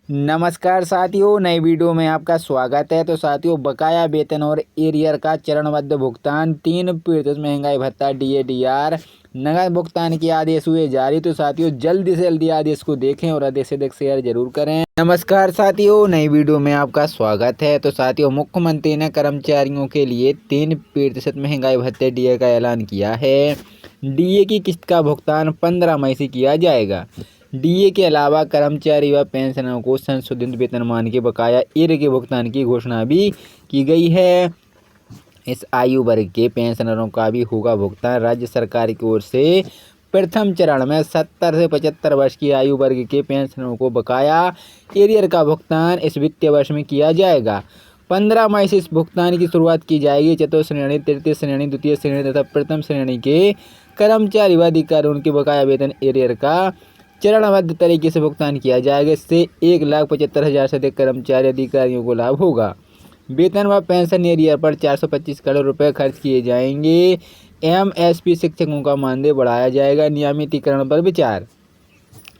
नमस्कार साथियों, नई वीडियो में आपका स्वागत है। तो साथियों, बकाया वेतन और एरियर का चरणबद्ध भुगतान, 3 महंगाई भत्ता, डीए नगद भुगतान के आदेश हुए जारी। तो साथियों, जल्दी से जल्दी आदेश को देखें और अधिक से अधिक शेयर जरूर करें। नमस्कार साथियों, नई वीडियो में आपका स्वागत है। तो साथियों, मुख्यमंत्री ने कर्मचारियों के लिए 3% महंगाई भत्ते डीए का ऐलान किया है। डीए की किस्त का भुगतान 15 मई से किया जाएगा। डीए के अलावा कर्मचारी व पेंशनरों को संशोधित वेतनमान के बकाया एरियर के भुगतान की घोषणा भी की गई है। इस आयु वर्ग के पेंशनरों का भी होगा भुगतान। राज्य सरकार की ओर से प्रथम चरण में 70 से 75 वर्ष की आयु वर्ग के पेंशनरों को बकाया एरियर का भुगतान इस वित्तीय वर्ष में किया जाएगा। 15 मई से इस भुगतान की शुरुआत की जाएगी। चतुर्थ श्रेणी, तृतीय श्रेणी, द्वितीय श्रेणी तथा प्रथम श्रेणी के कर्मचारी व अधिकारी उनके बकाया वेतन एरियर का चरणबद्ध तरीके से भुगतान किया जाएगा। इससे 1,75,000 से अधिक कर्मचारी अधिकारियों को लाभ होगा। वेतन व पेंशन एरियर पर 425 करोड़ रुपए खर्च किए जाएंगे। एमएसपी शिक्षकों का मानदेय बढ़ाया जाएगा। नियमितीकरण पर विचार।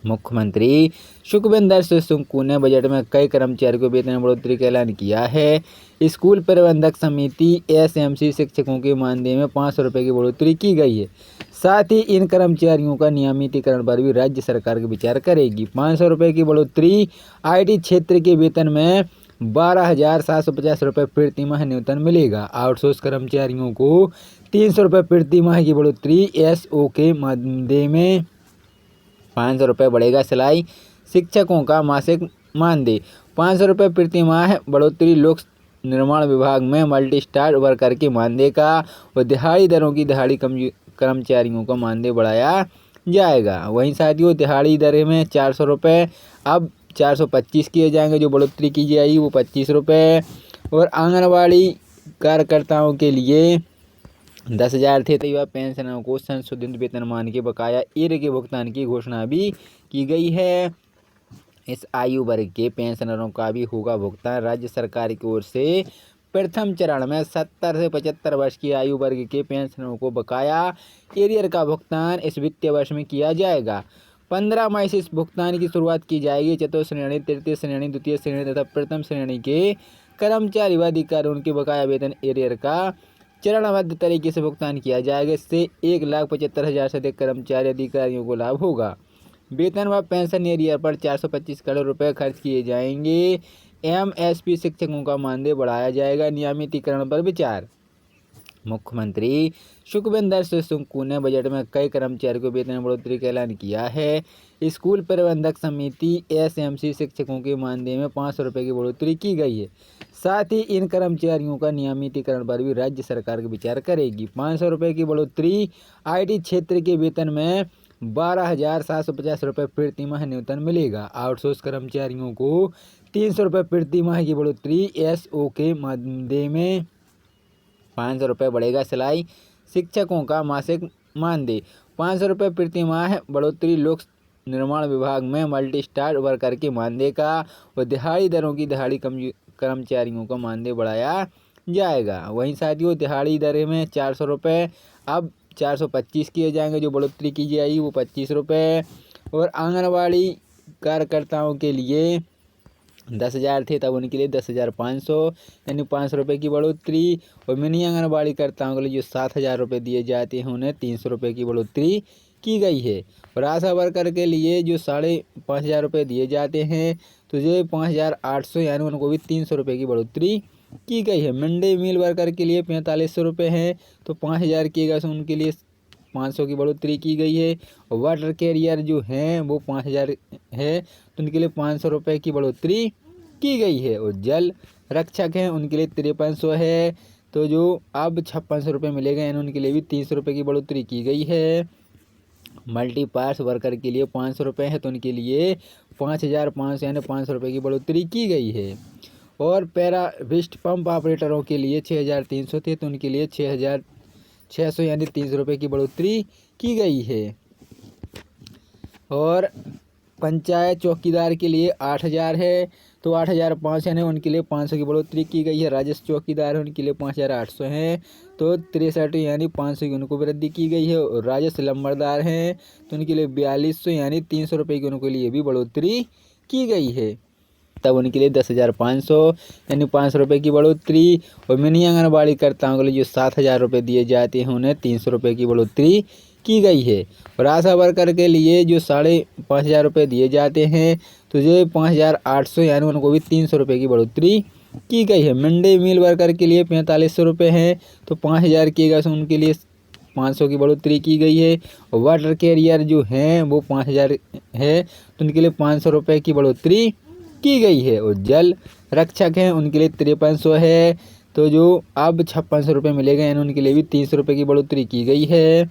मुख्यमंत्री सुखविंदर सिंह सुक्खू ने बजट में कई कर्मचारियों को वेतन बढ़ोतरी का ऐलान किया है। स्कूल प्रबंधक समिति एसएमसी शिक्षकों के मानदेय में 500 रुपये की बढ़ोतरी की गई है। साथ ही इन कर्मचारियों का नियमितीकरण पर भी राज्य सरकार विचार करेगी। 500 रुपये की बढ़ोतरी। आईटी क्षेत्र के वेतन में 12,750 रुपये प्रति माह न्यूनतम मिलेगा। आउटसोर्स कर्मचारियों को 300 रुपये प्रति माह की बढ़ोतरी। एसओ के मानदेय में 500 रुपये बढ़ेगा। सिलाई शिक्षकों का मासिक मानदेय 500 रुपये प्रति माह बढ़ोतरी। लोक निर्माण विभाग में मल्टी स्टार वर्कर के मानदेय का और दिहाड़ी दरों की दिहाड़ी कर्मचारियों का मानदेय बढ़ाया जाएगा। वहीं साथियों, दिहाड़ी दरें में 400 रुपये अब 425 किए जाएंगे। जो बढ़ोतरी की जाएगी वो 25 रुपये। और आंगनबाड़ी कार्यकर्ताओं के लिए 10,000 थे। युवा पेंशनरों को संशोधित वेतनमान के बकाया एरियर के भुगतान की घोषणा भी की गई है। इस आयु वर्ग के पेंशनरों का भी होगा भुगतान। राज्य सरकार की ओर से प्रथम चरण में 70 से 75 वर्ष की आयु वर्ग के पेंशनरों को बकाया एरियर का भुगतान इस वित्तीय वर्ष में किया जाएगा। 15 मई से इस भुगतान की शुरुआत की जाएगी। चतुर्थ श्रेणी, तृतीय श्रेणी, द्वितीय श्रेणी तथा प्रथम श्रेणी के कर्मचारी व अधिकारी उनके बकाया वेतन एरियर का चरणबद्ध तरीके से भुगतान किया जाएगा। इससे 1,75,000 से अधिक कर्मचारी अधिकारियों को लाभ होगा। वेतन व पेंशन एरियर पर 425 करोड़ रुपए खर्च किए जाएंगे। एमएसपी शिक्षकों का मानदेय बढ़ाया जाएगा। नियमितीकरण पर विचार। मुख्यमंत्री सुखविंदर सिंह सुक्खू ने बजट में कई कर्मचारियों को वेतन बढ़ोतरी का ऐलान किया है। स्कूल प्रबंधक समिति एसएमसी शिक्षकों के मानदेय में 500 रुपये की बढ़ोतरी की गई है। साथ ही इन कर्मचारियों का नियमितीकरण पर भी राज्य सरकार विचार करेगी। 500 रुपये की बढ़ोतरी। आईटी क्षेत्र के वेतन में 12,750 रुपये प्रति माह न्यूनतम मिलेगा। आउटसोर्स कर्मचारियों को 300 रुपये प्रति माह की बढ़ोतरी। एसओ के मानदेय में 500 रुपये बढ़ेगा। सिलाई शिक्षकों का मासिक मानदेय 500 रुपये प्रति माह बढ़ोतरी। लोक निर्माण विभाग में मल्टी स्टार वर्कर के मानदेय का और दिहाड़ी दरों की दिहाड़ी कर्मचारियों का मानदेय बढ़ाया जाएगा। वहीं साथियों, दिहाड़ी दरें में 400 रुपये अब 425 किए जाएंगे। जो बढ़ोतरी की जाएगी वो 25 रुपये। और आंगनबाड़ी कार्यकर्ताओं के लिए 10,000 थे, तब उनके लिए 10,500 यानी 500 रुपये की बढ़ोतरी। और मिनी आंगनबाड़ी कर्ताओं के लिए जो 7,000 रुपये दिए जाते हैं उन्हें 300 रुपये की बढ़ोतरी की गई है। और आशा वर्कर के लिए जो 5,500 रुपये दिए जाते हैं तो ये 5,800 यानी उनको भी 300 रुपये की बढ़ोतरी की गई है। मिड डे मील वर्कर के लिए 4,500 रुपये हैं तो 5,000 किएगा तो उनके लिए 500 की बढ़ोतरी की गई है। और वाटर कैरियर जो हैं वो 5,000 है तो उनके लिए 500 रुपये की बढ़ोतरी की गई है। और जल रक्षक हैं उनके लिए 5300 है तो जो अब 5600 रुपये मिलेगा यानी उनके लिए भी 300 रुपये की बढ़ोतरी की गई है। मल्टीपास वर्कर के लिए 500 रुपये है तो उनके लिए 5,500 यानी 500 रुपये की बढ़ोतरी की गई है। और पैराविस्ट पंप ऑपरेटरों के लिए 6,300 थे तो उनके लिए 6,600 यानी 300 रुपये की बढ़ोतरी की गई है। और पंचायत चौकीदार के लिए 8,000 है तो 8,500 यानी उनके लिए 500 की बढ़ोतरी की गई है। राजस्व चौकीदार है उनके लिए 5,800 हैं तो 63 यानी 500 की उनको वृद्धि की गई है। और राजस्व लंबरदार हैं तो उनके लिए 4,200 यानी 300 रुपये की उनके लिए भी बढ़ोतरी की गई है। तब उनके लिए 10,500 यानी 500 रुपये की बढ़ोतरी। और मिनी आंगनबाड़ी कर्ताओं के लिए जो 7,000 रुपये दिए जाते हैं उन्हें 300 रुपये की बढ़ोतरी की गई है। और आशा वर्कर के लिए जो 5,500 रुपये दिए जाते हैं तो जो 5,800 यानी उनको भी 300 रुपये की बढ़ोतरी की गई है। मिड डे मील वर्कर के लिए 4,500 रुपये हैं तो 5,000 किएगा तो उनके लिए 500 की बढ़ोतरी की गई है। और वाटर कैरियर जो हैं वो 5,000 है तो उनके लिए 500 रुपये की बढ़ोतरी की गई है। और जल रक्षक हैं उनके लिए 5300 है तो जो अब 5600 रुपये मिलेगा यानी उनके लिए भी 300 रुपये की बढ़ोतरी की गई है।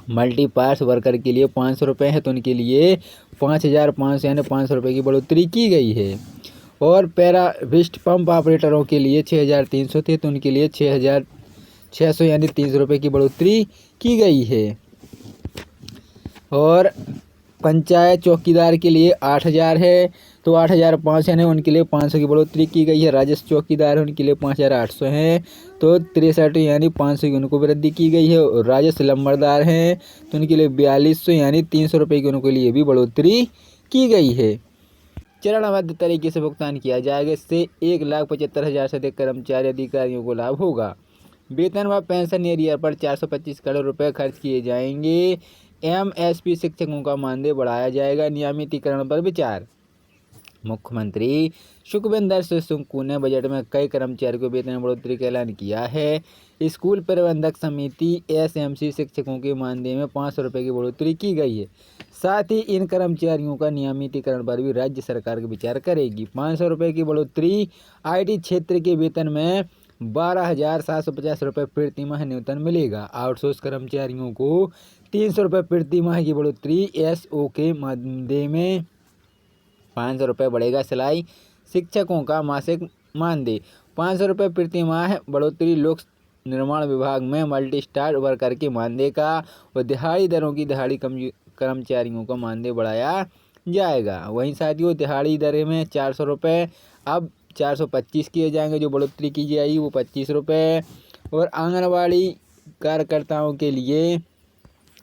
मल्टीपार्स वर्कर के लिए 500 रुपये है तो उनके लिए 5,500 यानी 500 रुपये की बढ़ोतरी की गई है। और पैराविस्ट पंप ऑपरेटरों के लिए 6,300 थे तो उनके लिए 6,600 यानी 300 रुपये की बढ़ोतरी की गई है। और पंचायत चौकीदार के लिए 8,000 है तो 8,500 यानी उनके लिए 500 की बढ़ोतरी की गई है। राजस्व चौकीदार है उनके लिए 5,800 हैं तो 63 यानी 500 की उनको वृद्धि की गई है। और राजस्व लंबरदार हैं तो उनके लिए 4,200 यानी 300 रुपये की उनके लिए भी बढ़ोतरी की गई है। चरणबद्ध तरीके से भुगतान किया जाएगा। इससे 1,75,000 से अधिक कर्मचारी अधिकारियों को लाभ होगा। वेतन व पेंशन एरियर पर 425 करोड़ रुपए खर्च किए जाएंगे। एमएसपी शिक्षकों का मानदेय बढ़ाया जाएगा। नियमितीकरण पर विचार। मुख्यमंत्री सुखविंदर सिंह सुक्खू ने बजट में कई कर्मचारियों को वेतन बढ़ोतरी का ऐलान किया है। स्कूल प्रबंधक समिति एसएमसी शिक्षकों के मानदेय में 500 रुपये की बढ़ोतरी की गई है। साथ ही इन कर्मचारियों का नियमितीकरण पर भी राज्य सरकार विचार करेगी। 500 रुपये की बढ़ोतरी। आईटी क्षेत्र के वेतन में 12,750 रुपये प्रति माह न्यूनतम मिलेगा। आउटसोर्स कर्मचारियों को 300 रुपये प्रति माह की बढ़ोतरी। एसओ के मानदेय में 500 रुपये बढ़ेगा। सिलाई शिक्षकों का मासिक मानदेय 500 रुपये प्रति माह बढ़ोतरी। लोक निर्माण विभाग में मल्टी स्टार वर्कर के मानदेय का और दिहाड़ी दरों की दिहाड़ी कर्मचारियों का मानदेय बढ़ाया जाएगा। वहीं साथियों दिहाड़ी दर में 400 रुपये अब 425 किए जाएंगे। जो बढ़ोतरी की जाएगी वो 25 रुपये। और आंगनबाड़ी कार्यकर्ताओं के लिए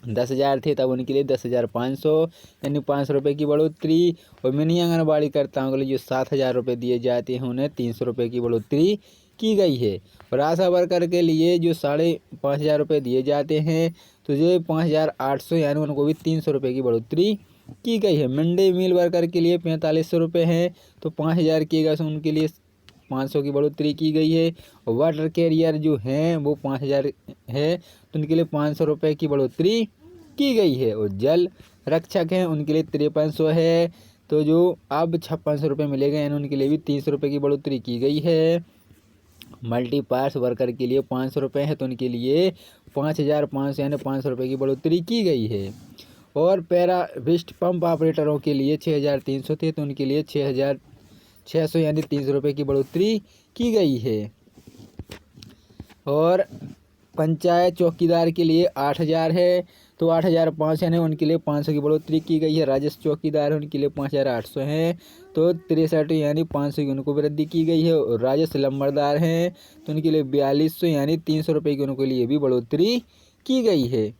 10,000 थे तब उनके लिए 10,500 यानी 500 रुपये की बढ़ोतरी। और मिनी आंगनबाड़ी कर्ताओं के लिए जो 7,000 रुपये दिए जाते हैं उन्हें 300 रुपये की बढ़ोतरी की गई है। और आशा वर्कर के लिए जो 5,500 रुपये दिए जाते हैं तो जो 5,800 यानी उनको भी 300 रुपये की बढ़ोतरी की गई है। मिड डे मील वर्कर के लिए 4,500 रुपये हैं तो 5,000 किएगा तो उनके लिए 500 की बढ़ोतरी की गई है। और वाटर कैरियर जो हैं वो 5,000 है तो उनके लिए 500 रुपये की बढ़ोतरी की गई है। और जल रक्षक हैं उनके लिए 5300 है तो जो अब 5600 रुपये मिलेगा यानी उनके लिए भी 300 रुपये की बढ़ोतरी की गई है। मल्टीपार्स वर्कर के लिए 500 रुपये है तो उनके लिए 5,500 यानी 500 रुपये की बढ़ोतरी की गई है। और पैराविस्ट पंप ऑपरेटरों के लिए 6,300 थे तो उनके लिए 6,600 यानी 300 रुपये की बढ़ोतरी की गई है। और पंचायत चौकीदार के लिए 8,000 है तो 8,500 यानी उनके लिए 500 की बढ़ोतरी की गई है। राजस्व चौकीदार है उनके लिए 5,800 हैं तो 63 यानी 500 की उनको वृद्धि की गई है। और राजस्व लंबरदार हैं तो उनके लिए 4,200 यानी 300 रुपये की उनके लिए भी बढ़ोतरी की गई है।